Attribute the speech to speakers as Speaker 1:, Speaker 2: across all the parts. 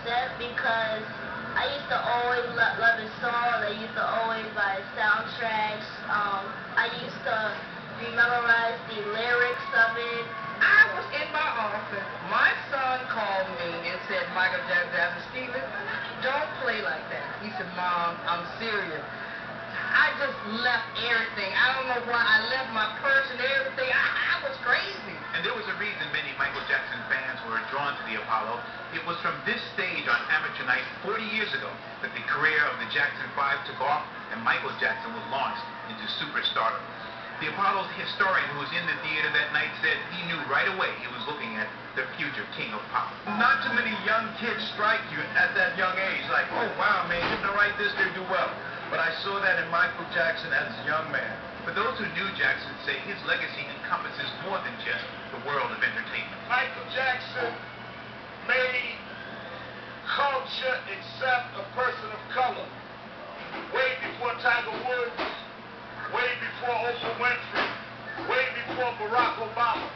Speaker 1: upset because I used to always love his songs. I used to always buy his soundtracks. I used to memorize the lyrics of it.
Speaker 2: I was in my office. My son called me and said, Michael Jackson, Stephen, don't play like that. He said, Mom, I'm serious. I just left everything. I don't know why. I left my purse and everything. I was crazy.
Speaker 3: And there was a reason many Michael Jackson fans were drawn to the Apollo. It was from this stage on Amateur Night 40 years ago that the career of the Jackson 5 took off and Michael Jackson was launched into superstardom. The Apollo's historian who was in the theater that night said he knew right away he was looking at the future king of pop.
Speaker 4: Not too many young kids strike you at that young age, like, oh wow, man, if they write this, they do well. But I saw that in Michael Jackson as a young man.
Speaker 3: But those who knew Jackson say his legacy encompasses more than just the world of entertainment.
Speaker 5: Michael Jackson made culture accept a person of color. Way before Tiger Woods, way before Oprah Winfrey, way before Barack Obama.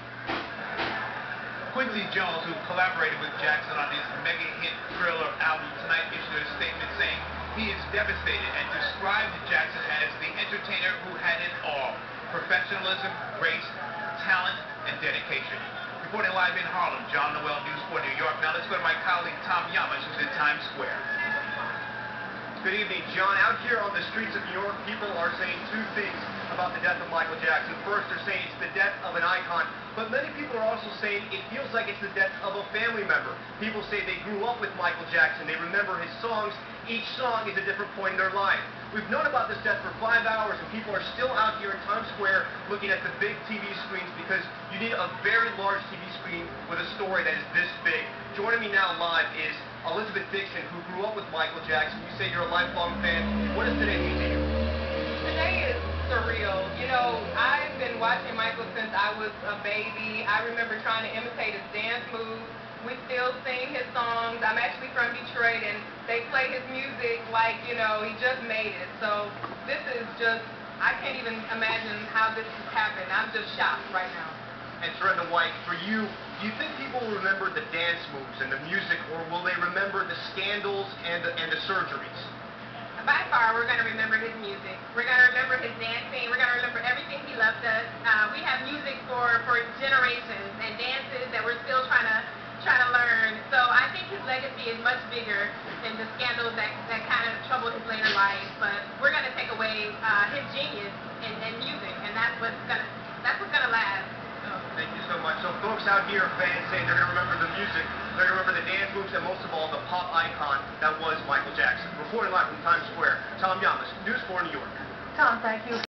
Speaker 3: Quincy Jones, who collaborated with Jackson on his mega hit Thriller album Tonight, issued a statement saying he is devastated and described Jackson as the entertainer who had it all: professionalism, grace, talent, and dedication. Reporting live in Harlem, John Noel, News 4 New York. Now let's go to my colleague Tom Yamas, who's in Times Square.
Speaker 6: Good evening, John. Out here on the streets of New York, people are saying two things about the death of Michael Jackson. First, they're saying it's the death of an icon, but many people are also saying it feels like it's the death of a family member. People say they grew up with Michael Jackson. They remember his songs. Each song is a different point in their life. We've known about this death for 5 hours, and people are still out here in Times Square looking at the big TV screens because you need a very large TV screen with a story that is this big. Joining me now live is Elizabeth Dixon, who grew up with Michael Jackson. You say you're a lifelong fan. What does today mean to you?
Speaker 7: Today is surreal. You know, I've been watching Michael since I was a baby. I remember trying to imitate his dance moves. We still sing his songs. I'm actually from Detroit, and they play his music like, you know, he just made it. So this is just, I can't even imagine how this has happened. I'm just shocked right now.
Speaker 6: And Trenda White, for you, do you think people will remember the dance moves and the music, or will they remember the scandals and the surgeries?
Speaker 7: By far, we're going to remember his music. We're going to remember his dancing. We're going to remember everything he left us. We have music for generations and dances that we're still trying to learn. So I think his legacy is much bigger than the scandals that kind of troubled his later life. But we're going to take away his genius in music, and that's what's gonna last.
Speaker 6: Thank you so much. So folks out here, fans, saying they're going to remember the music, they're going to remember the dance moves, and most of all, the pop icon that was Michael Jackson. Reporting live from Times Square, Tom Yamas, News 4 New York.
Speaker 7: Tom, thank you.